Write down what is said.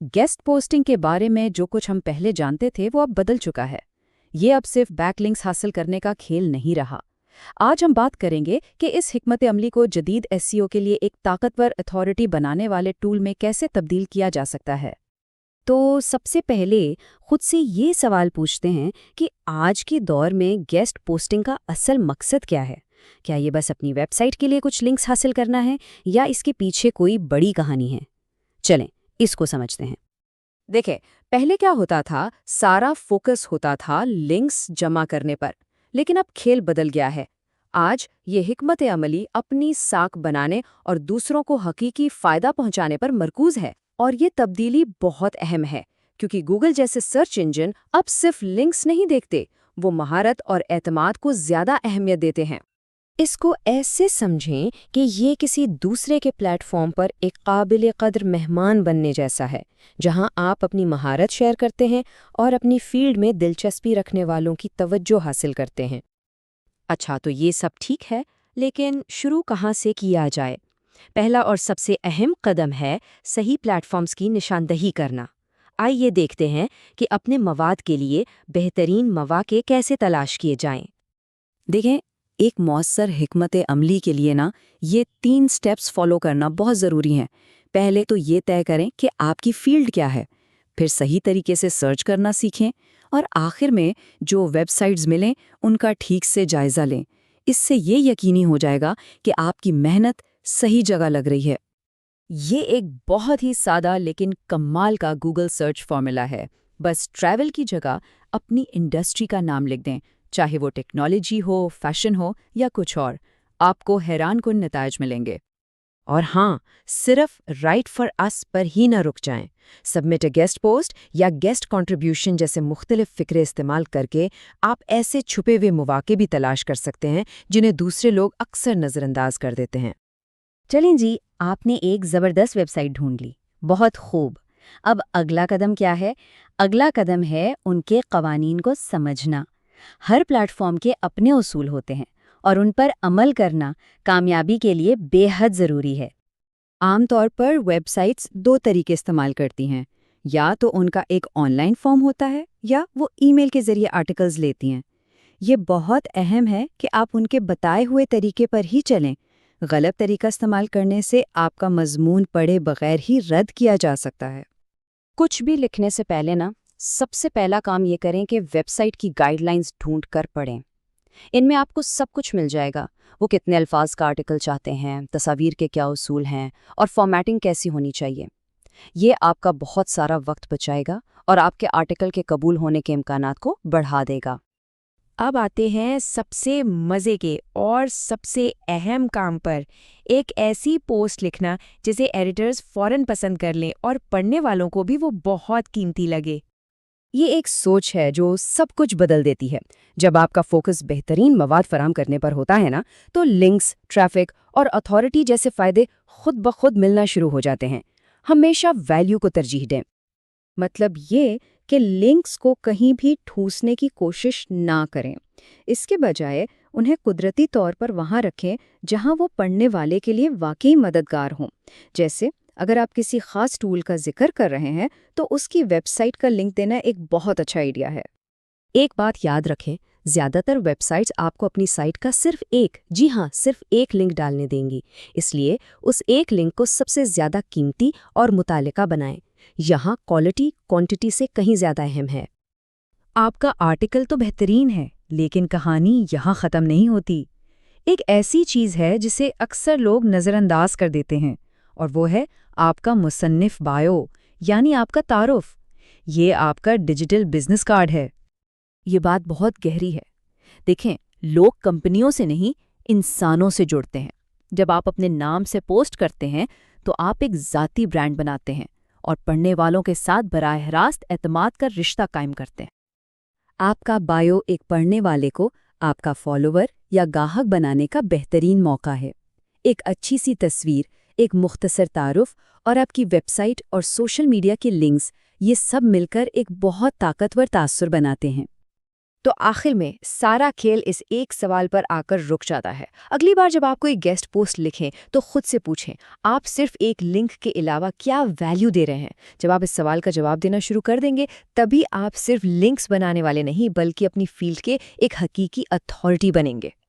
Guest posting के बारे में जो कुछ हम पहले जानते थे वो अब बदल चुका है। ये अब सिर्फ बैकलिंक्स हासिल करने का खेल नहीं रहा। आज हम बात करेंगे कि इस हिकमत अमली को जदीद एसईओ के लिए एक ताकतवर अथॉरिटी बनाने वाले टूल में कैसे तब्दील किया जा सकता है। तो सबसे पहले खुद से ये सवाल पूछते हैं कि आज के दौर में गेस्ट पोस्टिंग का असल मकसद क्या है। क्या ये बस अपनी वेबसाइट के लिए कुछ लिंक्स हासिल करना है या इसके पीछे कोई बड़ी कहानी है? चलें इसको समझते हैं। देखें, पहले क्या होता था, सारा फोकस होता था लिंक्स जमा करने पर, लेकिन अब खेल बदल गया है। आज ये हिकमत अमली अपनी साख बनाने और दूसरों को हकीकी फायदा पहुंचाने पर मरकूज है। और ये तब्दीली बहुत अहम है क्योंकि गूगल जैसे सर्च इंजन अब सिर्फ लिंक्स नहीं देखते, वो महारत और एतमाद को ज्यादा अहमियत देते हैं। इसको ऐसे समझें कि ये किसी दूसरे के प्लेटफॉर्म पर एक काबिल कद्र मेहमान बनने जैसा है, जहां आप अपनी महारत शेयर करते हैं और अपनी फील्ड में दिलचस्पी रखने वालों की तवज्जो हासिल करते हैं। अच्छा, तो ये सब ठीक है, लेकिन शुरू कहाँ से किया जाए? पहला और सबसे अहम कदम है सही प्लेटफॉर्म्स की निशानदही करना। आइए देखते हैं कि अपने मवाद के लिए बेहतरीन मौके कैसे तलाश किए जाएं। देखें, एक मौसर हिकमत अमली के लिए ये 3 स्टेप्स फॉलो करना बहुत ज़रूरी हैं। पहले तो ये तय करें कि आपकी फील्ड क्या है, फिर सही तरीके से सर्च करना सीखें और आखिर में जो वेबसाइट्स मिलें उनका ठीक से जायज़ा लें। इससे ये यकीनी हो जाएगा कि आपकी मेहनत सही जगह लग रही है। ये एक बहुत ही सादा लेकिन कमाल का गूगल सर्च फॉर्मूला है। बस ट्रैवल की जगह अपनी इंडस्ट्री का नाम लिख दें, चाहे वो टेक्नोलॉजी हो, फैशन हो या कुछ और। आपको हैरानकुन नताइज मिलेंगे। और हाँ, सिर्फ राइट फॉर अस पर ही न रुक जाएं। सबमिट अ गेस्ट पोस्ट या गेस्ट कंट्रीब्यूशन जैसे मुख्तलिफ फ़िक्रे इस्तेमाल करके आप ऐसे छुपे हुए मौके भी तलाश कर सकते हैं जिन्हें दूसरे लोग अक्सर नज़रअंदाज कर देते हैं। चलें जी, आपने एक ज़बरदस्त वेबसाइट ढूंढ ली, बहुत खूब। अब अगला कदम क्या है? अगला कदम है उनके कवानीन को समझना। हर प्लेटफॉर्म के अपने उसूल होते हैं और उन पर अमल करना कामयाबी के लिए बेहद ज़रूरी है। आमतौर पर वेबसाइट्स 2 तरीके इस्तेमाल करती हैं, या तो उनका एक ऑनलाइन फॉर्म होता है या वो ईमेल के ज़रिए आर्टिकल्स लेती हैं। ये बहुत अहम है कि आप उनके बताए हुए तरीके पर ही चलें। गलत तरीका इस्तेमाल करने से आपका मजमून पढ़े बगैर ही रद्द किया जा सकता है। कुछ भी लिखने से पहले सबसे पहला काम ये करें कि वेबसाइट की गाइडलाइंस ढूंढ कर पढ़ें। इनमें आपको सब कुछ मिल जाएगा। वो कितने अल्फाज का आर्टिकल चाहते हैं, तस्वीर के क्या उसूल हैं और फॉर्मेटिंग कैसी होनी चाहिए। ये आपका बहुत सारा वक्त बचाएगा और आपके आर्टिकल के कबूल होने के इम्कानात को बढ़ा देगा। अब आते हैं सबसे मज़े के और सबसे अहम काम पर, एक ऐसी पोस्ट लिखना जिसे एडिटर्स फ़ौरन पसंद कर लें और पढ़ने वालों को भी वो बहुत कीमती लगे। ये एक सोच है जो सब कुछ बदल देती है। जब आपका फोकस बेहतरीन मवाद फराहम करने पर होता है तो लिंक्स, ट्रैफिक और अथॉरिटी जैसे फ़ायदे खुद ब खुद मिलना शुरू हो जाते हैं। हमेशा वैल्यू को तरजीह दें। मतलब ये कि लिंक्स को कहीं भी ठूसने की कोशिश ना करें। इसके बजाय उन्हें कुदरती तौर पर वहाँ रखें जहाँ वो पढ़ने वाले के लिए वाकई मददगार हों। जैसे अगर आप किसी खास टूल का जिक्र कर रहे हैं तो उसकी वेबसाइट का लिंक देना एक बहुत अच्छा आइडिया है। एक बात याद रखें, ज़्यादातर वेबसाइट्स आपको अपनी साइट का सिर्फ एक, जी हाँ, सिर्फ एक लिंक डालने देंगी। इसलिए उस एक लिंक को सबसे ज़्यादा कीमती और मुतालिका बनाएं। यहाँ क्वालिटी क्वांटिटी से कहीं ज़्यादा अहम है। आपका आर्टिकल तो बेहतरीन है, लेकिन कहानी यहाँ ख़त्म नहीं होती। एक ऐसी चीज़ है जिसे अक्सर लोग नज़रअंदाज कर देते हैं, और वो है आपका मुसन्निफ बायो, यानी आपका तारुफ। ये आपका डिजिटल बिजनेस कार्ड है। ये बात बहुत गहरी है। देखें, लोग कंपनियों से नहीं, इंसानों से जुड़ते हैं। जब आप अपने नाम से पोस्ट करते हैं तो आप एक ज़ाती ब्रांड बनाते हैं और पढ़ने वालों के साथ बराह रास्त एतमाद का रिश्ता कायम करते हैं। आपका बायो एक पढ़ने वाले को आपका फॉलोवर या गाहक बनाने का बेहतरीन मौका है। एक अच्छी सी तस्वीर, एक मुख्तसर तारुफ और आपकी वेबसाइट और सोशल मीडिया के लिंक्स, ये सब मिलकर एक बहुत ताकतवर तासुर बनाते हैं। تو آخر میں سارا کھیل اس ایک سوال پر آ کر رک جاتا ہے۔ اگلی بار جب آپ کوئی گیسٹ پوسٹ لکھیں تو خود سے پوچھیں، آپ صرف ایک لنک کے علاوہ کیا ویلیو دے رہے ہیں؟ جب آپ اس سوال کا جواب دینا شروع کر دیں گے، تبھی آپ صرف لنکس بنانے والے نہیں بلکہ اپنی فیلڈ کے ایک حقیقی اتھارٹی بنیں گے۔